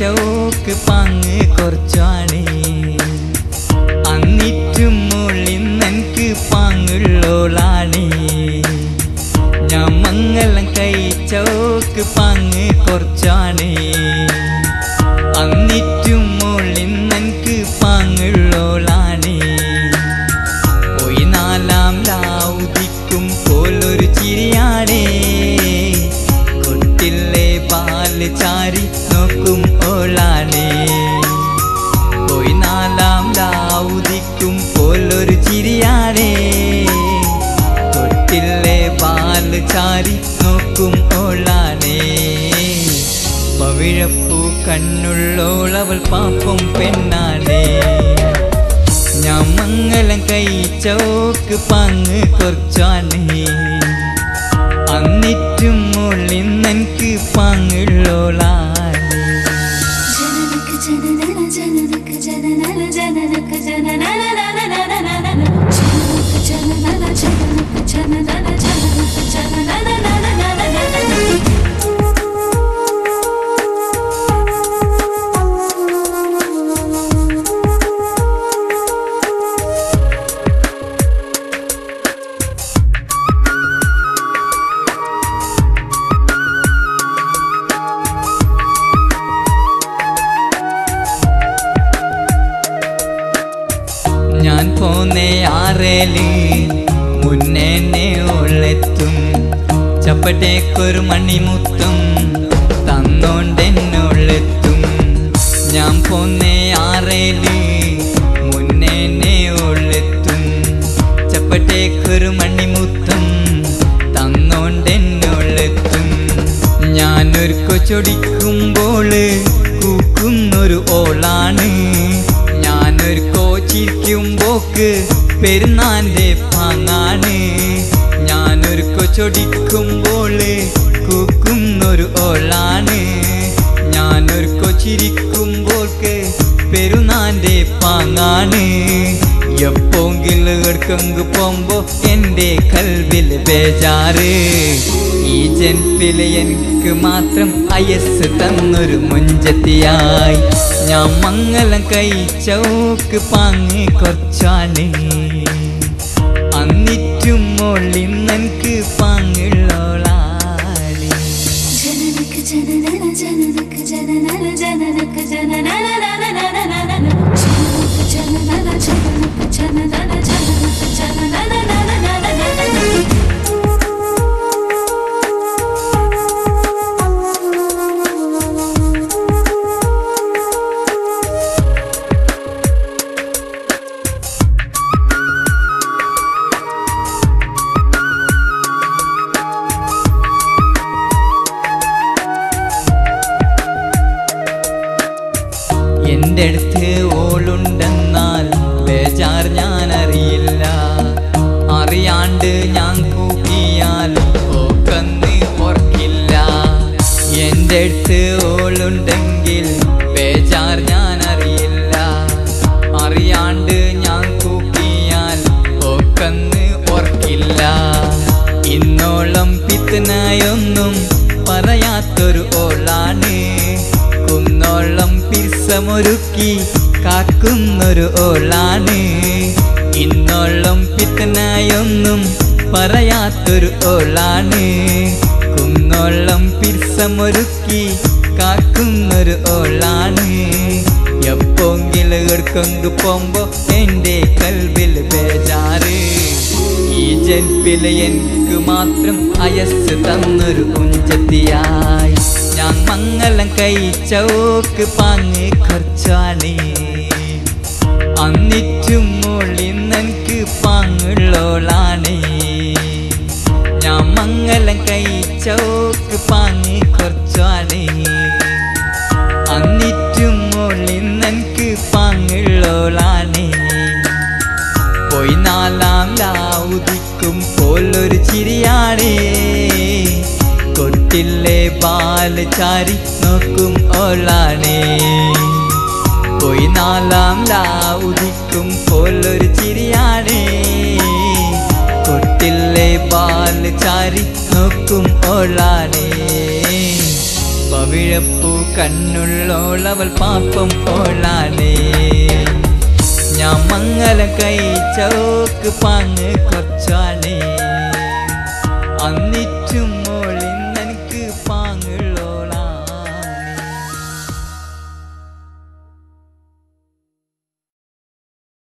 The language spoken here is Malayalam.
കഴിച്ചോക്ക് പാങ്ങ് കുറച്ചാണേ അന്നിറ്റും മുള്ളിന്നെനിക്ക് പാങ്ങുള്ളോളാണേ ഞാൻ മംഗലം കഴിച്ചോക്ക് പാങ്ങ് കുറച്ചാണേ അന്നിറ്റും മുള്ളിന്നെനിക്ക് പാങ്ങുള്ളോളാണേ പോയി നാലാം ലാവുദിക്കും പോലൊരു ചിരിയാണേ കൊട്ടില്ലേ പാല് ചാരി നോക്കും ഓളാണേ പോയി നാലാം ലാവുദിക്കും പോലൊരു ചിരിയാണേ കൊട്ടില്ലേ പാല് ചാരി നോക്കും ഓളാണേ പവിഴപ്പൂ കണ്ണുള്ളോളവൾ പാപ്പം പെണ്ണാണേ ഞാൻ മംഗലം കഴിച്ചോക്ക് പാങ്ങ് കുറച്ചാണേ അന്നിറ്റും മുള്ളിന്നെനിക്ക് പാങ്ങുള്ളോളാണേ ഞാൻ പോന്നേ ആറേല് മുന്നേന്നെ ഉള്ളെത്തും ചപ്പട്ടേക്കൊരു മണിമുത്തും തന്നോണ്ടെന്നുള്ളെത്തും ഞാൻ പോന്നേ ആറേല് മുന്നേന്നെ ഉള്ളെത്തും ചപ്പട്ടേക്കൊരു മണിമുത്തും തന്നോണ്ടെന്നുള്ളെത്തും ഞാനൊരു കൊച്ചൊടിക്കുമ്പോൾ കൂക്കുന്നൊരു ഓളാണ് ഞാനൊരു കോച്ചിരിക്കുമ്പോക്ക് പെരുന്നാൻ്റെ പാങ്ങാണ് ഞാനൊരു കൊച്ചൊടിക്കുമ്പോൾ കൂക്കുന്നൊരു ഓളാണ് ഞാനൊരു കൊച്ചിരിക്കുമ്പോൾക്ക് പെരുന്നാൻ്റെ പാങ്ങാണ് എപ്പോങ്കിലും എടുക്കങ്ക് പോകുമ്പോ എൻ്റെ കൽവിൽ ബേജാറ് ഈ ജന്മത്തില് എനിക്ക് മാത്രം അയസ് തന്നൊരു മുഞ്ചത്തിയായി ഞാൻ മംഗലം കഴിച്ചോക്ക് പാങ്ങ് കുറച്ചാണ് അന്നിറ്റും മോളിന്നെനിക്ക് പാങ്ങുള്ളോളാളി ജനനക്ക് ജനനന ജനനക്ക് ജനനന ജനനക്ക് ജനനന ജനനന ജനനക്ക് ജനനന ജനനക്ക് ജനനന എൻ്റെ അടുത്ത് ഓളുണ്ടെന്നാൽ ബേജാർ ഞാൻ അറിയില്ല അറിയാണ്ട് ഞാൻ കൂക്കിയാൽ ഓക്കന്ന് ഓർക്കില്ല എൻ്റെ അടുത്ത് ഓളുണ്ടെങ്കിൽ ബേജാർ ഞാൻ അറിയില്ല അറിയാണ്ട് ഞാൻ കൂക്കിയാൽ ഓക്കന്ന് ഓർക്കില്ല ഇന്നോളം പിത്തനായൊന്നും പറയാത്തൊരു ഓളാണ് കുന്നോളം പിർസമൊരുക്കി കാക്കുന്നൊരു ഓളാണ് ഇന്നോളം പിത്തനായൊന്നും പറയാത്തൊരു ഓളാണ് കുന്നോളം പിർസമൊരുക്കി കാക്കുന്നൊരു ഓളാണ് എപ്പോങ്കിലും എടുക്കങ്ക് പോകുമ്പോ എൻ്റെ കൽവിൽ ബേജാറ് ഈ ജന്മത്തില് എനിക്ക് മാത്രം അയസ് തന്നൊരു കുഞ്ചത്തിയായി ഞാൻ മംഗലം കഴിച്ചോക്ക് പാങ്ങ് കുറച്ചാണ് അന്നിറ്റും മോളിന്നെനിക്ക് പാങ്ങുള്ളോളാണ് ഞാൻ മംഗലം കഴിച്ചോക്ക് പാങ്ങ് കുറച്ചാണ് അന്നിറ്റും മോളിന്നെനിക്ക് പാങ്ങുള്ളോളാണ് പോയി നാലാം ലാവുദിക്കും പോലൊരു ചിരിയാണേ കൊട്ടില്ലേ പാല് ചാരി നോക്കും ഓളാണേ പോയി നാലാം ലാവുദിക്കും പോലൊരു ചിരിയാണേ കൊട്ടില്ലേ പാല് ചാരി നോക്കും ഓളാണേ പവിഴപ്പൂ കണ്ണുള്ളോളവൾ പാപ്പം ഓളാണേ ഞാൻ മംഗലം കഴിച്ചോക്ക് പാങ്ങ് കൊച്ചാണേ അന്നിട്ട്